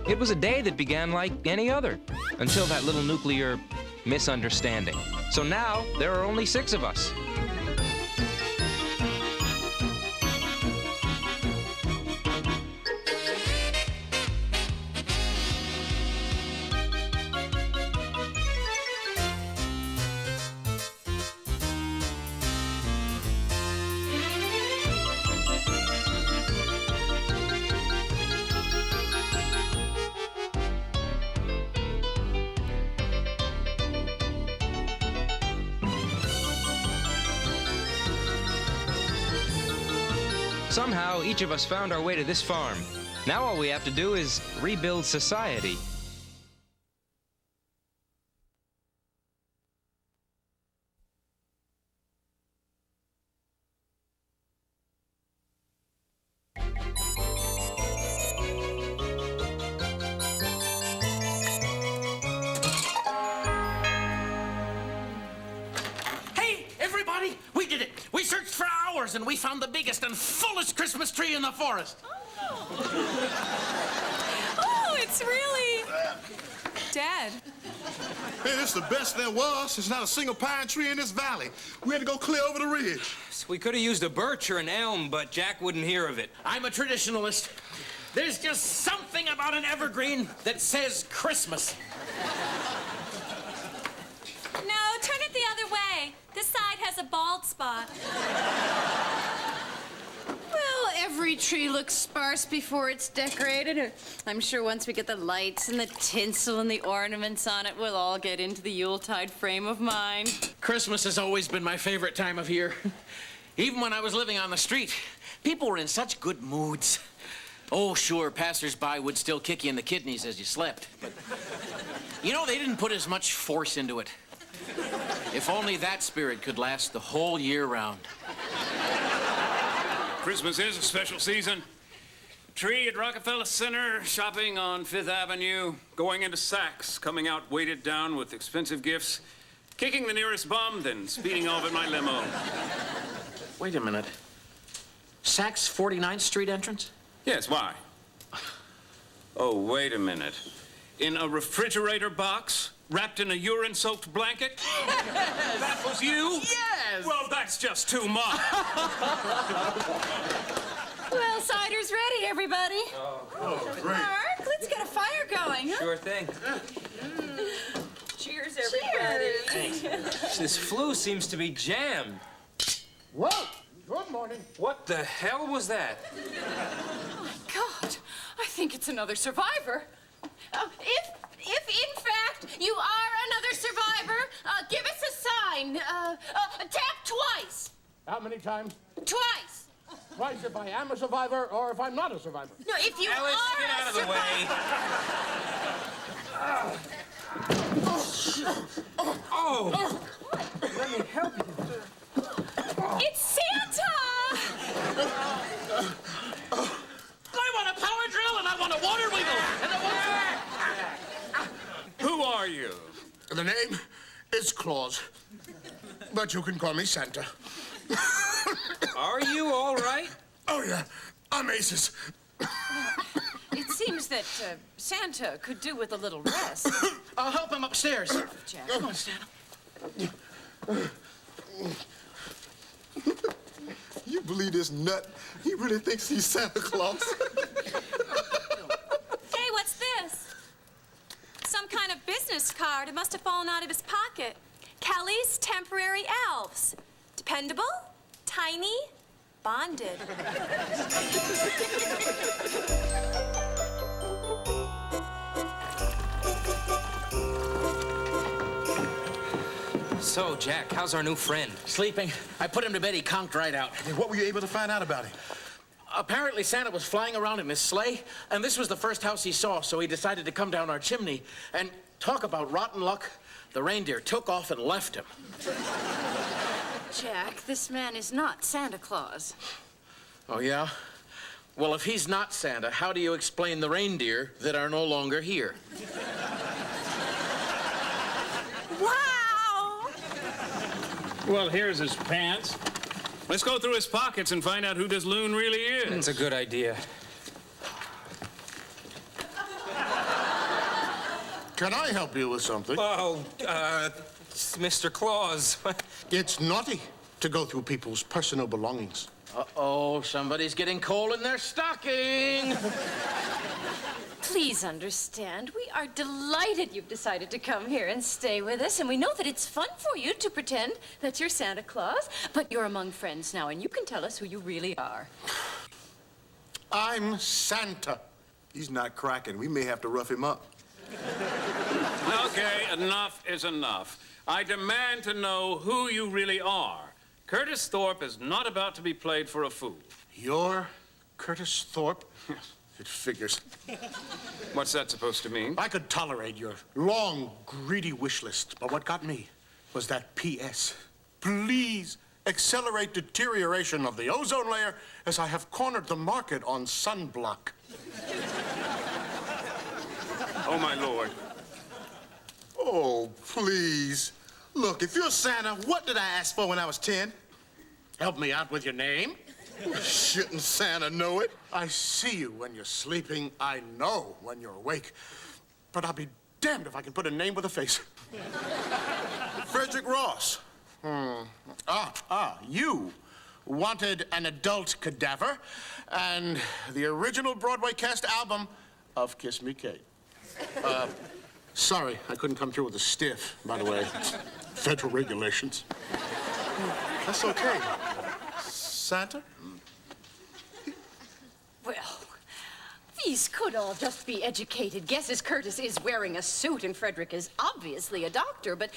It was a day that began like any other, until that little nuclear misunderstanding. So now, there are only 6 of us. Somehow, each of us found our way to this farm. Now all we have to do is rebuild society. Hey, everybody! We did it! We searched for hours and we found the biggest and fullest Christmas tree in the forest. Oh, it's really dead. Man, it's the best there was. There's not a single pine tree in this valley. We had to go clear over the ridge. We could have used a birch or an elm, but Jack wouldn't hear of it. I'm a traditionalist. There's just something about an evergreen that says Christmas. No, turn it the other way. This side has a bald spot. Well, every tree looks sparse before it's decorated. I'm sure once we get the lights and the tinsel and the ornaments on it, we'll all get into the Yuletide frame of mind. Christmas has always been my favorite time of year. Even when I was living on the street, people were in such good moods. Oh, sure, passers-by would still kick you in the kidneys as you slept, but you know, they didn't put as much force into it. If only that spirit could last the whole year round. Christmas is a special season. Tree at Rockefeller Center, shopping on Fifth Avenue, going into Saks, coming out weighted down with expensive gifts, kicking the nearest bum, then speeding off in my limo. Wait a minute. Saks 49th Street entrance? Yes, why? Oh, wait a minute. In a refrigerator box, wrapped in a urine-soaked blanket? That was you? Yes! Well, that's just too much. Well, cider's ready, everybody. Oh, great. Mark, let's get a fire going, huh? Sure thing. Cheers, everybody. This flue seems to be jammed. Whoa! Good morning. What the hell was that? God, I think it's another survivor. If in fact you are another survivor, give us a sign. Tap twice. How many times? Twice. Twice if I am a survivor or if I'm not a survivor. No, if you Alice, are get out a of the way. Oh! Let me help you. It's Santa! I want a power drill and I want a water wheel. And I want... Who are you? The name is Claus, but you can call me Santa. Are you all right? Oh, yeah. I'm Aces. It seems that Santa could do with a little rest. I'll help him upstairs. Jack. Come on, Santa. You believe this nut? He really thinks he's Santa Claus. Hey, what's this? Some kind of business card. It must have fallen out of his pocket. Kelly's Temporary Elves. Dependable, tiny, bonded. So, Jack, how's our new friend? Sleeping. I put him to bed. He conked right out. Hey, what were you able to find out about him? Apparently, Santa was flying around in his sleigh, and this was the first house he saw, so he decided to come down our chimney. And talk about rotten luck, the reindeer took off and left him. Jack, this man is not Santa Claus. Oh, yeah? Well, if he's not Santa, how do you explain the reindeer that are no longer here? Wow! Well, here's his pants. Let's go through his pockets and find out who this loon really is. That's a good idea. Can I help you with something? Oh, Mr. Claus. It's naughty to go through people's personal belongings. Uh-oh, somebody's getting coal in their stocking. Please understand, we are delighted you've decided to come here and stay with us, and we know that it's fun for you to pretend that you're Santa Claus, but you're among friends now, and you can tell us who you really are. I'm Santa. He's not cracking. We may have to rough him up. Okay, enough is enough. I demand to know who you really are. Curtis Thorpe is not about to be played for a fool. You're Curtis Thorpe? It figures. What's that supposed to mean? I could tolerate your long, greedy wish list, but what got me was that P.S. Please accelerate deterioration of the ozone layer as I have cornered the market on sunblock. Oh, my lord. Oh, please. Look, if you're Santa, what did I ask for when I was 10? Help me out with your name. Shouldn't Santa know it? I see you when you're sleeping. I know when you're awake. But I'll be damned if I can put a name with a face. Frederick Ross. You wanted an adult cadaver and the original Broadway cast album of Kiss Me Kate. Sorry, I couldn't come through with a stiff, by the way. Federal regulations. That's okay. Santa? Well, these could all just be educated guesses. Curtis is wearing a suit, and Frederick is obviously a doctor, but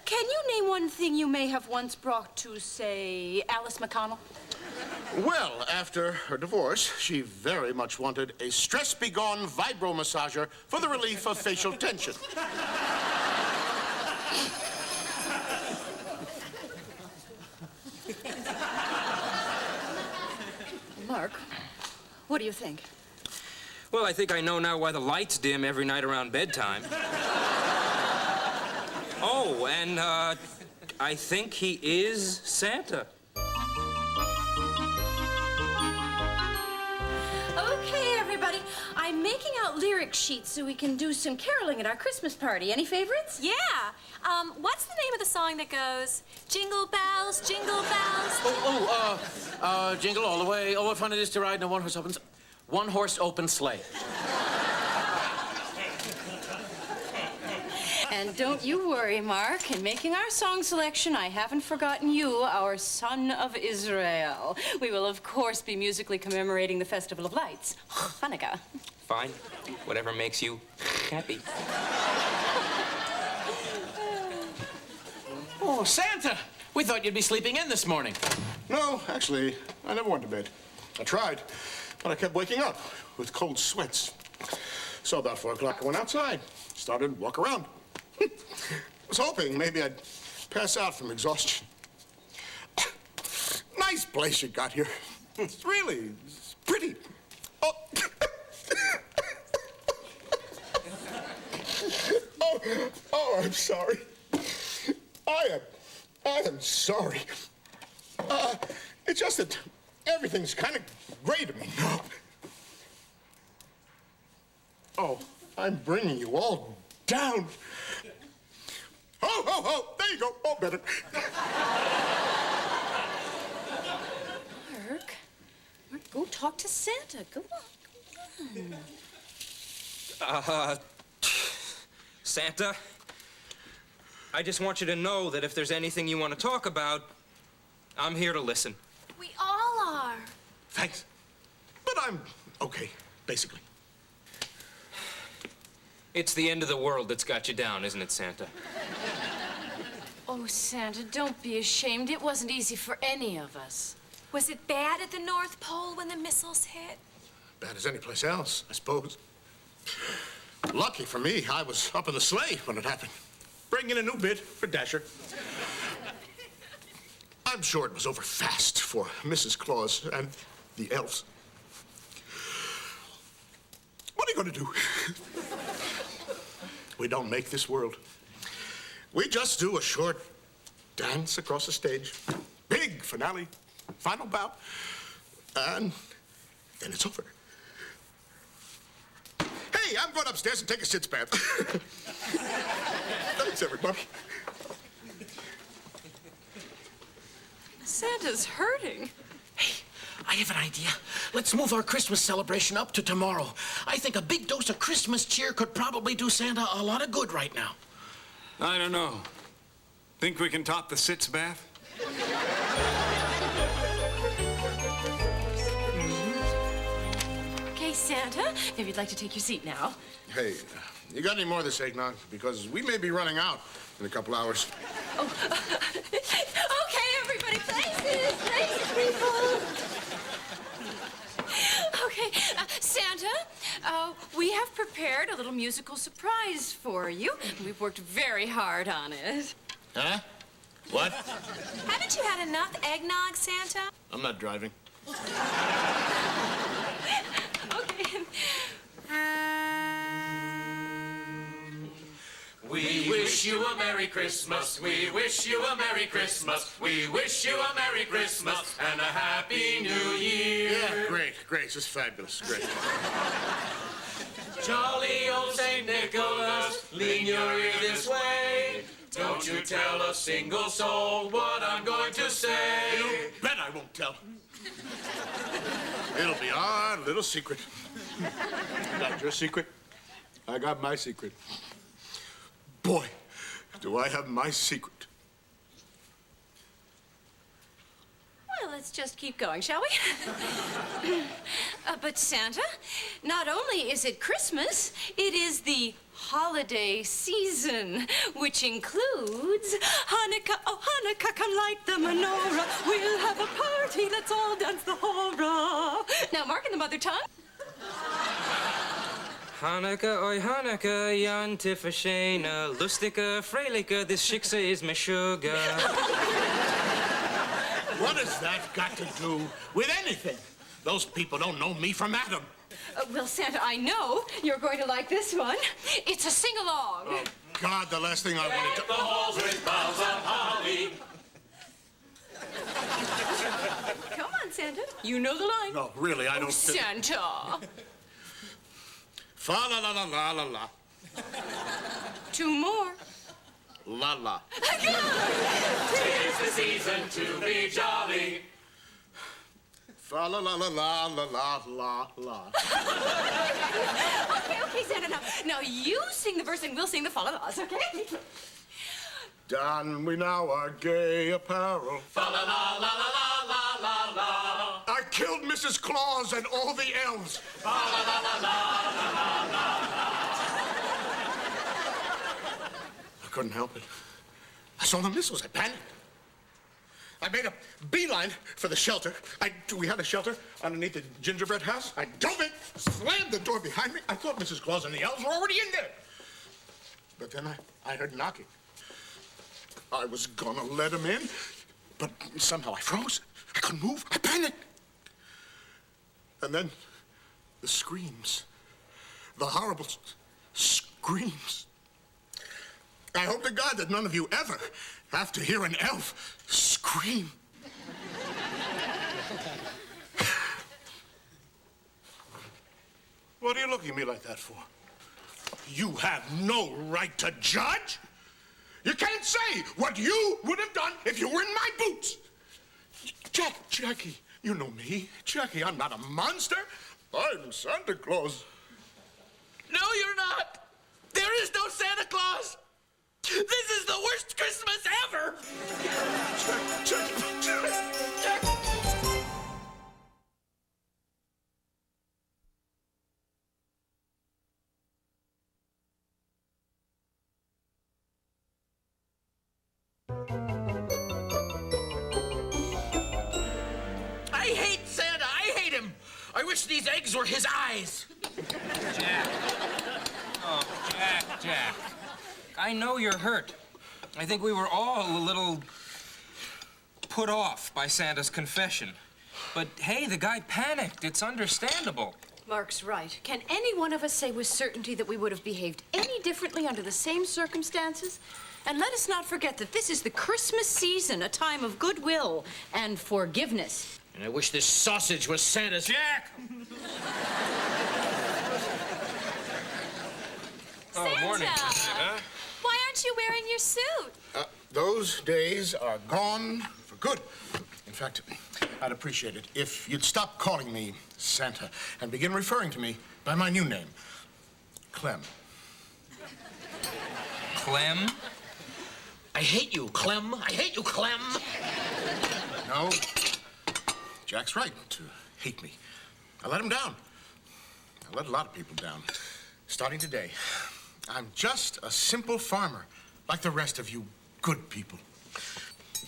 can you name one thing you may have once brought to, say, Alice McConnell? Well, after her divorce, she very much wanted a stress-begone vibro-massager for the relief of facial tension. Mark, what do you think? Well, I think I know now why the lights dim every night around bedtime. Oh, and, I think he is Santa. Okay, everybody, I'm making out lyric sheets so we can do some caroling at our Christmas party. Any favorites? Yeah. What's the name of the song that goes, Jingle bells, jingle bells? Jingle all the way. Oh, what fun it is to ride in a one-horse open sleigh. And don't you worry, Mark. In making our song selection, I haven't forgotten you, our son of Israel. We will, of course, be musically commemorating the Festival of Lights, Hanukkah. Fine. Whatever makes you happy. Oh, Santa! We thought you'd be sleeping in this morning. No, actually, I never went to bed. I tried, but I kept waking up with cold sweats. So about 4 o'clock, I went outside, started to walk around. Was hoping maybe I'd pass out from exhaustion. Nice place you got here. It's really pretty. Oh. Oh, I'm sorry. I am sorry. It's just that everything's kind of gray to me now. Oh, I'm bringing you all down. Ho, ho, ho! There you go. All better. Mark, go talk to Santa. Go on. Santa, I just want you to know that if there's anything you want to talk about, I'm here to listen. We all are. Thanks. But I'm okay, basically. It's the end of the world that's got you down, isn't it, Santa? Oh, Santa, don't be ashamed. It wasn't easy for any of us. Was it bad at the North Pole when the missiles hit? Bad as any place else, I suppose. Lucky for me, I was up in the sleigh when it happened. Bringing a new bit for Dasher. I'm sure it was over fast for Mrs. Claus and the elves. What are you going to do? We don't make this world. We just do a short dance across the stage. Big finale, final bout, and then it's over. Hey, me. I'm going upstairs and take a sitz bath. Thanks, everybody. Santa's hurting. Hey, I have an idea. Let's move our Christmas celebration up to tomorrow. I think a big dose of Christmas cheer could probably do Santa a lot of good right now. I don't know. Think we can top the sitz bath? Okay, Santa, maybe you'd like to take your seat now. Hey, you got any more of this eggnog? Because we may be running out in a couple hours. Okay, everybody, places, people. Okay, Santa, we have prepared a little musical surprise for you. We've worked very hard on it. Huh? What? Haven't you had enough eggnog, Santa? I'm not driving. Okay. We wish you a Merry Christmas. We wish you a Merry Christmas. We wish you a Merry Christmas and a Happy New Year. Yeah, great. This is fabulous. Great. Jolly old Saint Nicholas, lean your ear this way. Don't you tell a single soul what I'm going to say. You bet I won't tell. It'll be our little secret. Got your secret? I got my secret. Boy, do I have my secret. Well, let's just keep going, shall we? But Santa, not only is it Christmas, it is the holiday season, which includes Hanukkah. Oh, Hanukkah, come light the menorah. We'll have a party. Let's all dance the hora. Now, mark in the mother tongue. Hanukkah, oi Hanukkah, Yantif Shana, Lustica, Freilika, this Shiksa is my sugar. What has that got to do with anything? Those people don't know me from Adam. Well, Santa, I know you're going to like this one. It's a sing-along. Oh, God, the last thing I wanted to... The halls with boughs of holly. Come on, Santa. You know the line. No, really, I don't... Santa. Fa la la la la la la. Two more. La la. Tis the season to be jolly. Fa la la la la la la la la. Okay, Santa. Now you sing the verse and we'll sing the fa-la-las, okay? Don we now our gay apparel. Fa la la la la la la la. I killed Mrs. Claus and all the elves. Fa la la la la la la. I couldn't help it. I saw the missiles. I panicked. I made a beeline for the shelter. We had a shelter underneath the gingerbread house. I dove in, slammed the door behind me. I thought Mrs. Claus and the elves were already in there. But then I heard knocking. I was gonna let them in, but somehow I froze. I couldn't move. I panicked. And then the screams, the horrible screams. I hope to God that none of you ever have to hear an elf scream. What are you looking at me like that for? You have no right to judge. You can't say what you would have done if you were in my boots. Jackie, you know me. Jackie, I'm not a monster. I'm Santa Claus. No, you're not. There is no Santa Claus. This is the worst Christmas ever. I hate Santa. I hate him. I wish these eggs were his eyes. Jack. Oh, Jack. I know you're hurt. I think we were all a little put off by Santa's confession. But hey, the guy panicked. It's understandable. Mark's right. Can any one of us say with certainty that we would have behaved any differently under the same circumstances? And let us not forget that this is the Christmas season, a time of goodwill and forgiveness. And I wish this sausage was Santa's. Jack! morning. Why aren't you wearing your suit? Those days are gone for good. In fact, I'd appreciate it if you'd stop calling me Santa and begin referring to me by my new name, Clem. Clem? I hate you, Clem. I hate you, Clem. No, Jack's right to hate me. I let him down. I let a lot of people down. Starting today, I'm just a simple farmer, like the rest of you good people.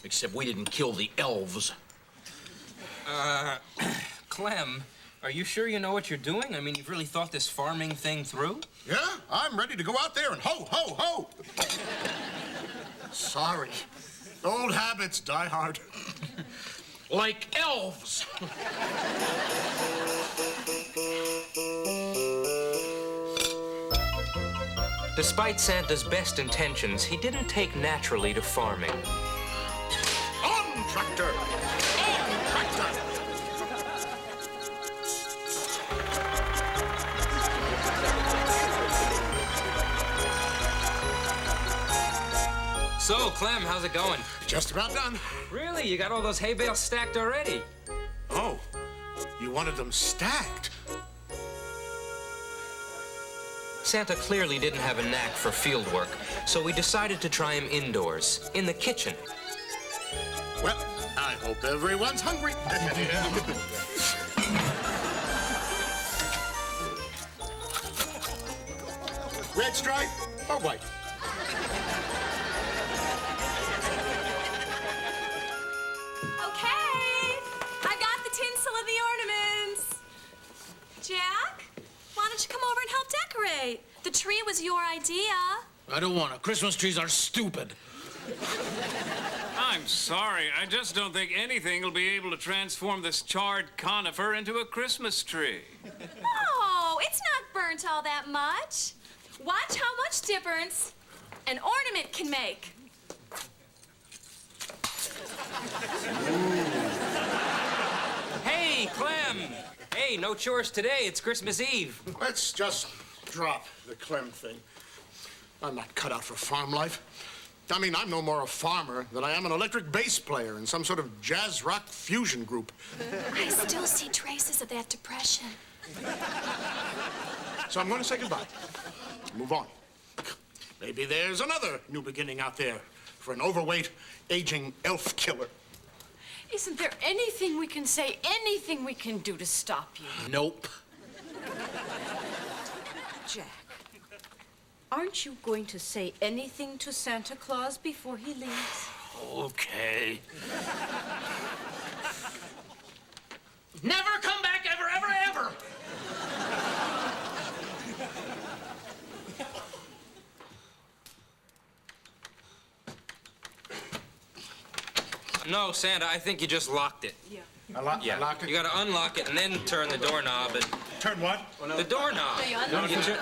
Except we didn't kill the elves. Clem, are you sure you know what you're doing? I mean, you've really thought this farming thing through? Yeah, I'm ready to go out there and ho, ho, ho. Sorry. Old habits die hard. Like elves. Despite Santa's best intentions, he didn't take naturally to farming. On, tractor! On, tractor! So, Clem, how's it going? Just about done. Really? You got all those hay bales stacked already? Oh, you wanted them stacked? Santa clearly didn't have a knack for field work, so we decided to try him indoors, in the kitchen. Well, I hope everyone's hungry. Red stripe or white? Okay, I got the tinsel and the ornaments. Jack, why don't you come over and help decorate? The tree was your idea. I don't want to. Christmas trees are stupid. I'm sorry. I just don't think anything will be able to transform this charred conifer into a Christmas tree. No, it's not burnt all that much. Watch how much difference an ornament can make. Hey, Clem! Hey, no chores today. It's Christmas Eve. Let's just drop the Clem thing. I'm not cut out for farm life. I mean, I'm no more a farmer than I am an electric bass player in some sort of jazz rock fusion group. I still see traces of that depression. So I'm going to say goodbye. Move on. Maybe there's another new beginning out there for an overweight, aging elf killer. Isn't there anything we can say, anything we can do to stop you? Nope. Jack, aren't you going to say anything to Santa Claus before he leaves? Okay. Never come back ever, ever, ever! No, Santa, I think you just locked it. Yeah. I locked it. You gotta unlock it and then turn the doorknob and... Turn what? The doorknob. You unlock You turn,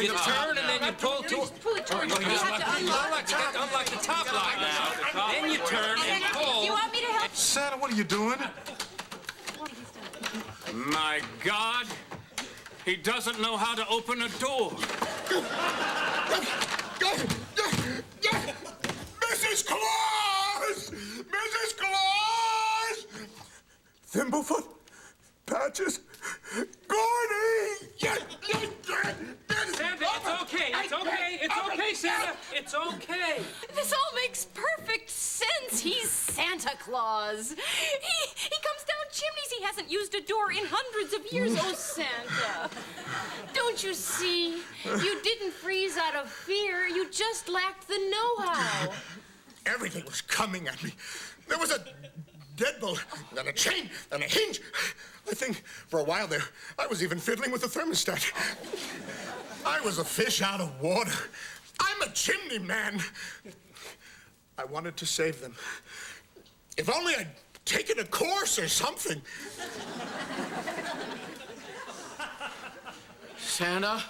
you turn and then you pull to... Pull it towards you. You have to unlock. You got to unlock the top lock now. Then you turn and pull. You want me to help? Santa, what are you doing? My God, he doesn't know how to open a door. Mrs. Claus! Mrs. Claus! Thimblefoot, Patches, Gordy! Santa, it's okay. It's okay. It's okay, Santa. It's okay. This all makes perfect sense. He's Santa Claus. He comes down chimneys. He hasn't used a door in hundreds of years. Oh, Santa. Don't you see? You didn't freeze out of fear. You just lacked the know-how. Everything was coming at me. There was a deadbolt, then a chain, then a hinge. I think for a while there, I was even fiddling with the thermostat. I was a fish out of water. I'm a chimney man. I wanted to save them. If only I'd taken a course or something. Santa?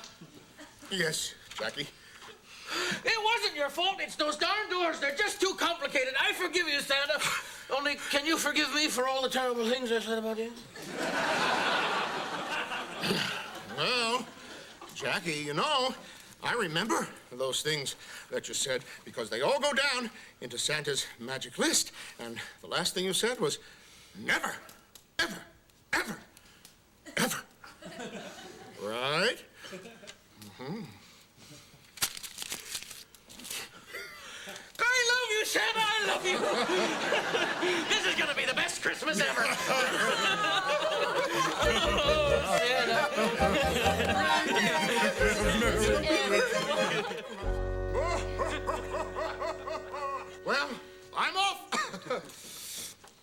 Yes, Jackie. It wasn't your fault. It's those darn doors. They're just too complicated. I forgive you, Santa. Only, can you forgive me for all the terrible things I said about you? Well, Jackie, you know, I remember those things that you said because they all go down into Santa's magic list. And the last thing you said was never, ever, ever, ever. Right? Mm-hmm. I love you, Santa. I love you. This is gonna be the best Christmas ever. Well, I'm off.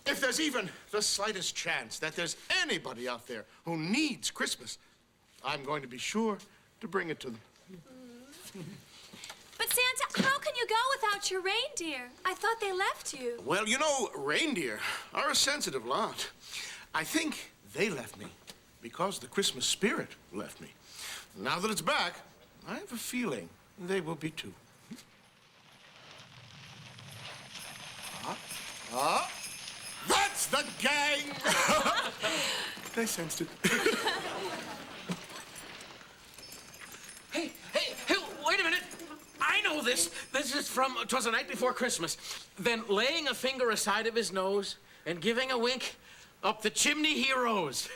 If there's even the slightest chance that there's anybody out there who needs Christmas, I'm going to be sure to bring it to them. But Santa, how can you go without your reindeer? I thought they left you. Well, you know, reindeer are a sensitive lot. I think they left me because the Christmas spirit left me. Now that it's back, I have a feeling they will be too. That's the gang! They sensed it. Hey, wait a minute. I know this. This is from 'Twas the Night Before Christmas. Then laying a finger aside of his nose and giving a wink, up the chimney he rose.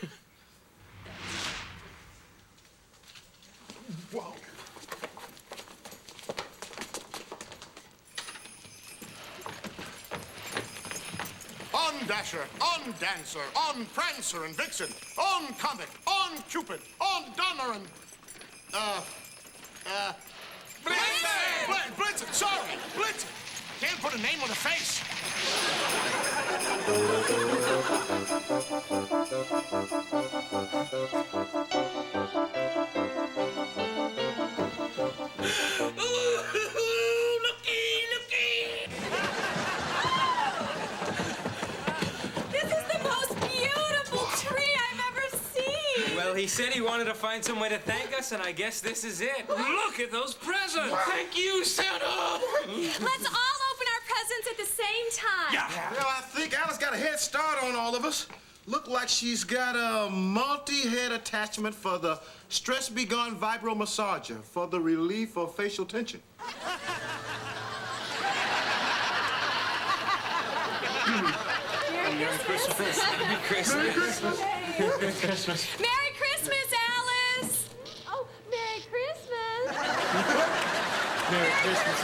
Whoa. On Dasher, on Dancer, on Prancer and Vixen, on Comet, on Cupid, on Donner and... Blitzen! Sorry, Blitzen! Can't put a name on a face. This is the most beautiful tree I've ever seen. Well, he said he wanted to find some way to thank us, and I guess this is it. Look at those presents! Thank you, Santa. Let's all open our presents at the same time. Well, I think Alice got a head start on all of us. Look like she's got a multi-head attachment for the Stress Be Gone Vibro Massager for the relief of facial tension. Merry Christmas. Merry Christmas. Merry Christmas, Alice. Oh, Merry Christmas. Merry Christmas.